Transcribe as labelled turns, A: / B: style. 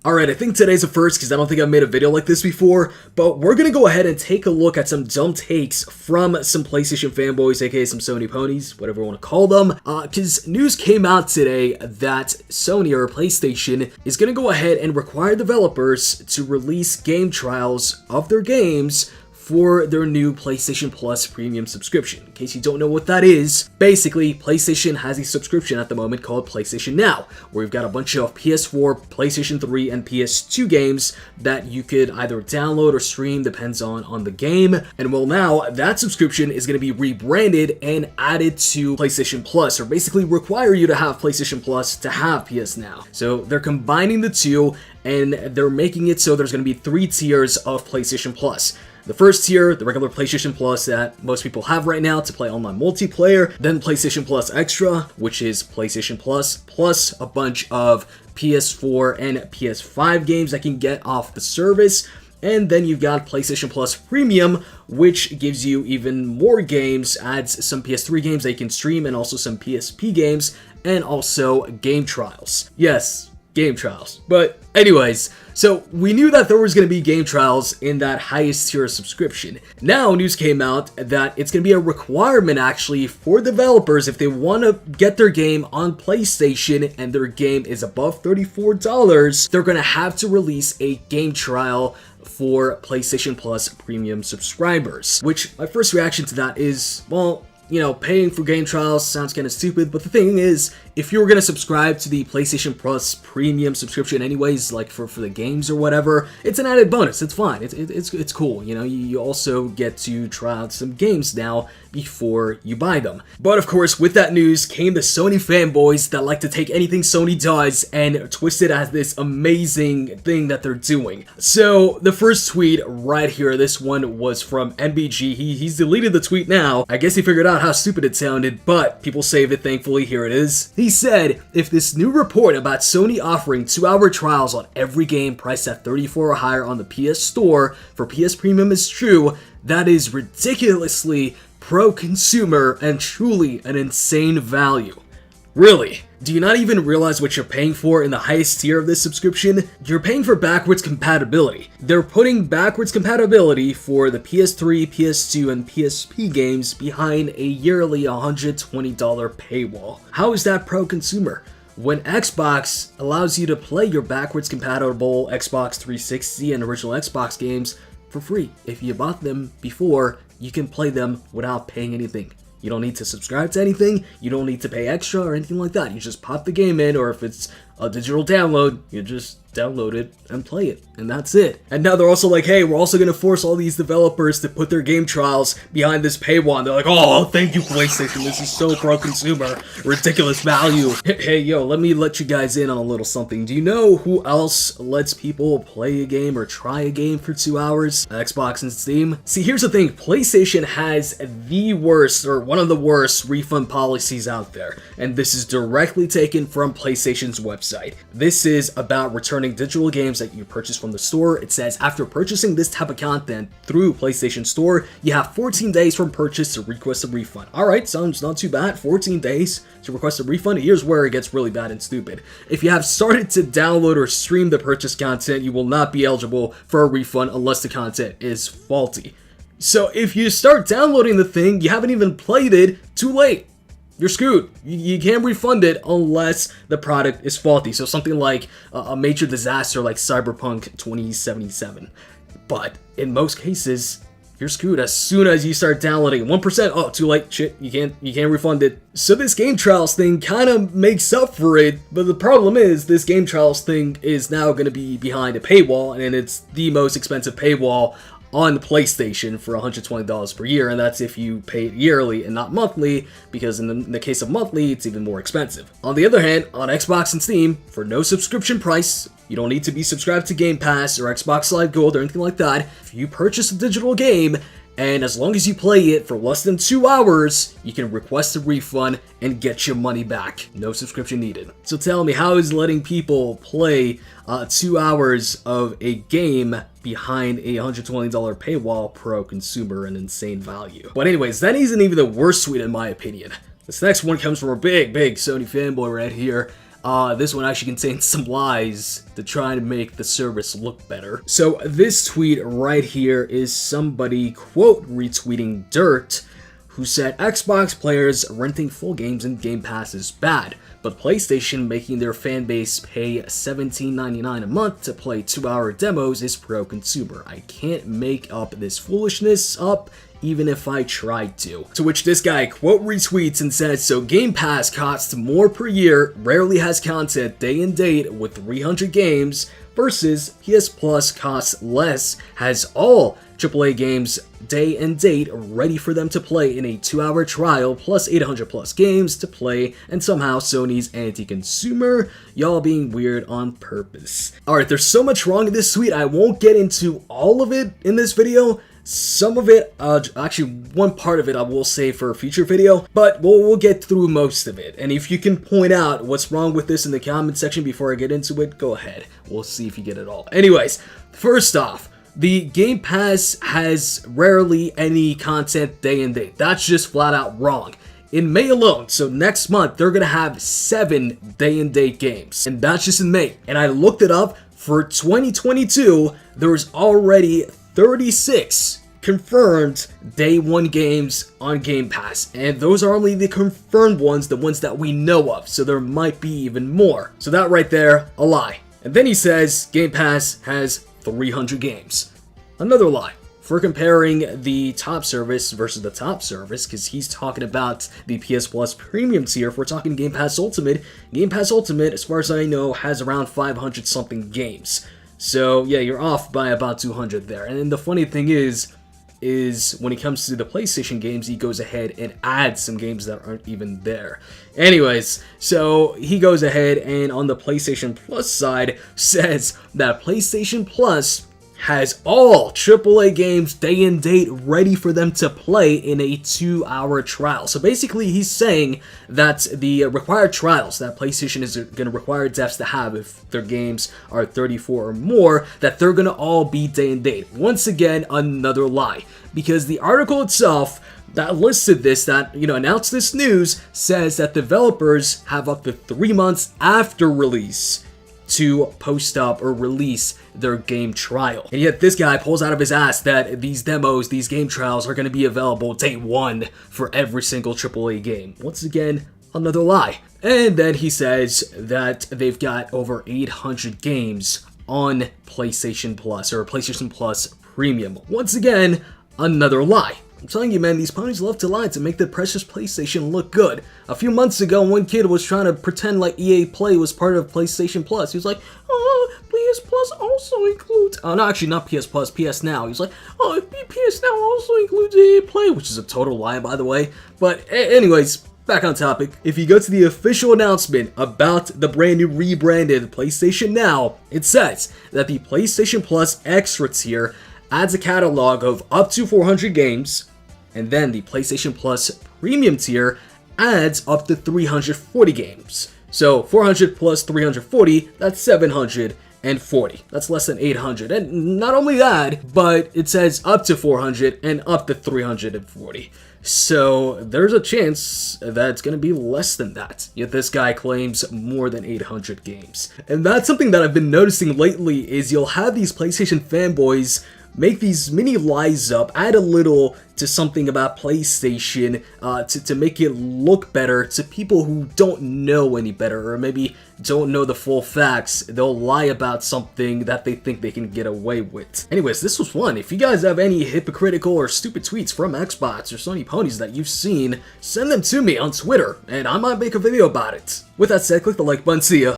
A: Alright, I think today's a first because I don't think I've made a video like this before, but we're gonna go ahead and take a look at some dumb takes from some PlayStation fanboys, aka some Sony ponies, whatever you want to call them, because news came out today that Sony or PlayStation is gonna go ahead and require developers to release game trials of their games for their new PlayStation Plus premium subscription. In case you don't know what that is, basically, PlayStation has a subscription at the moment called PlayStation Now, where you've got a bunch of PS4, PlayStation 3, and PS2 games that you could either download or stream, depends on the game. And well, now that subscription is going to be rebranded and added to PlayStation Plus, or basically require you to have PlayStation Plus to have PS Now. So they're combining the two, and they're making it so there's going to be 3 tiers of PlayStation Plus. The first tier, the regular PlayStation Plus that most people have right now to play online multiplayer, then PlayStation Plus Extra, which is PlayStation Plus, plus a bunch of PS4 and PS5 games that can get off the service, and then you've got PlayStation Plus Premium, which gives you even more games, adds some PS3 games that you can stream, and also some PSP games, and also game trials. Yes, game trials. But anyways, so we knew that there was going to be game trials in that highest tier subscription. Now news came out that it's going to be a requirement actually for developers if they want to get their game on PlayStation and their game is above $34, they're going to have to release a game trial for PlayStation Plus premium subscribers. Which my first reaction to that is, well, you know, paying for game trials sounds kind of stupid, but the thing is, if you were going to subscribe to the PlayStation Plus premium subscription anyways, like for the games or whatever, it's an added bonus. It's fine. It's cool. You know, you also get to try out some games now before you buy them. But of course, with that news came the Sony fanboys that like to take anything Sony does and twist it as this amazing thing that they're doing. So the first tweet right here, this one was from MBG. He's deleted the tweet now. I guess he figured out how stupid it sounded, but people saved it, thankfully. Here it is. He said, if this new report about Sony offering 2-hour trials on every game priced at $34 or higher on the PS Store for PS Premium is true, that is ridiculously pro-consumer and truly an insane value. Really? Do you not even realize what you're paying for in the highest tier of this subscription? You're paying for backwards compatibility. They're putting backwards compatibility for the PS3, PS2, and PSP games behind a yearly $120 paywall. How is that pro-consumer? When Xbox allows you to play your backwards compatible Xbox 360 and original Xbox games for free. If you bought them before, you can play them without paying anything. You don't need to subscribe to anything, you don't need to pay extra or anything like that. You just pop the game in, or if it's a digital download, you just download it and play it, and that's it. And now they're also like, hey, we're also going to force all these developers to put their game trials behind this paywall. And they're like, oh, thank you, PlayStation, this is so pro-consumer, ridiculous value. Hey, yo, let me let you guys in on a little something. Do you know who else lets people play a game or try a game for 2 hours? Xbox and Steam. See, here's the thing, PlayStation has the worst, or one of the worst, refund policies out there, and this is directly taken from PlayStation's website. This is about returning digital games that you purchase from the store. It says, after purchasing this type of content through PlayStation Store, you have 14 days from purchase to request a refund. Alright, sounds not too bad. 14 days to request a refund. Here's where it gets really bad and stupid. If you have started to download or stream the purchased content, you will not be eligible for a refund unless the content is faulty. So if you start downloading the thing, you haven't even played it, too late. You're screwed. You can't refund it unless the product is faulty. So something like a major disaster like Cyberpunk 2077. But in most cases, you're screwed as soon as you start downloading. 1%, oh, too late, shit, you can't refund it. So this game trials thing kind of makes up for it, but the problem is this game trials thing is now going to be behind a paywall, and it's the most expensive paywall on the PlayStation for $120 per year, and that's if you pay it yearly and not monthly, because in the case of monthly, it's even more expensive. On the other hand, on Xbox and Steam, for no subscription price, you don't need to be subscribed to Gamepass or Xbox Live Gold or anything like that. If you purchase a digital game, and as long as you play it for less than 2 hours, you can request a refund and get your money back. No subscription needed. So tell me, how is letting people play 2 hours of a game behind a $120 paywall pro-consumer and insane value? But anyways, that isn't even the worst tweet in my opinion. This next one comes from a big Sony fanboy right here. this one actually contains some lies to try to make the service look better. So this tweet right here is somebody, quote, retweeting Dirt, who said Xbox players renting full games in Game Pass is bad, but PlayStation making their fan base pay $17.99 a month to play 2-hour demos is pro-consumer. I can't make up this foolishness up, even if I tried to. To which this guy, quote, retweets and says, so Game Pass costs more per year, rarely has content day and date with 300 games, versus PS Plus costs less, has all AAA games day and date ready for them to play in a 2-hour trial, plus 800 plus games to play, and somehow Sony's anti-consumer, y'all being weird on purpose. Alright, there's so much wrong in this tweet, I won't get into all of it in this video. Some of it, actually one part of it I will save for a future video, but we'll get through most of it. And if you can point out what's wrong with this in the comment section before I get into it, go ahead. We'll see if you get it all. Anyways, first off, the Game Pass has rarely any content day and date. That's just flat out wrong. In May alone, so next month, they're gonna have 7 day and date games. And that's just in May. And I looked it up, for 2022, there's already 36 confirmed day 1 games on Game Pass, and those are only the confirmed ones, the ones that we know of, so there might be even more. So that right there, a lie. And then he says Game Pass has 300 games. Another lie. For comparing the top service versus the top service, because he's talking about the PS Plus Premium tier, if we're talking Game Pass Ultimate, as far as I know, has around 500 something games. So yeah, you're off by about 200 there. And then the funny thing is when it comes to the PlayStation games, he goes ahead and adds some games that aren't even there. Anyways, so he goes ahead and on the PlayStation Plus side says that PlayStation Plus has all AAA games day and date ready for them to play in a 2-hour trial. So basically he's saying that the required trials that PlayStation is going to require devs to have if their games are 34 or more, that they're going to all be day and date. Once again, another lie. Because the article itself that listed this, that, announced this news, says that developers have up to 3 months after release to post up or release their game trial. And yet this guy pulls out of his ass that these demos, these game trials are going to be available day 1 for every single AAA game. Once again, another lie. And then he says that they've got over 800 games on PlayStation Plus or PlayStation Plus Premium. Once again, another lie. I'm telling you, man, these ponies love to lie to make the precious PlayStation look good. A few months ago, one kid was trying to pretend like EA Play was part of PlayStation Plus. He was like, oh, PS Plus also includes... Oh, no, actually, not PS Plus, PS Now. He was like, oh, PS Now also includes EA Play, which is a total lie, by the way. But anyways, back on topic. If you go to the official announcement about the brand new rebranded PlayStation Now, it says that the PlayStation Plus Extra tier adds a catalog of up to 400 games, and then the PlayStation Plus Premium tier adds up to 340 games. So 400 plus 340, that's 740. That's less than 800. And not only that, but it says up to 400 and up to 340. So there's a chance that it's going to be less than that. Yet this guy claims more than 800 games. And that's something that I've been noticing lately is you'll have these PlayStation fanboys make these mini lies up, add a little to something about PlayStation to make it look better to people who don't know any better or maybe don't know the full facts. They'll lie about something that they think they can get away with. Anyways, this was fun. If you guys have any hypocritical or stupid tweets from Xbox or Sony ponies that you've seen, send them to me on Twitter and I might make a video about it. With that said, click the like button. See ya.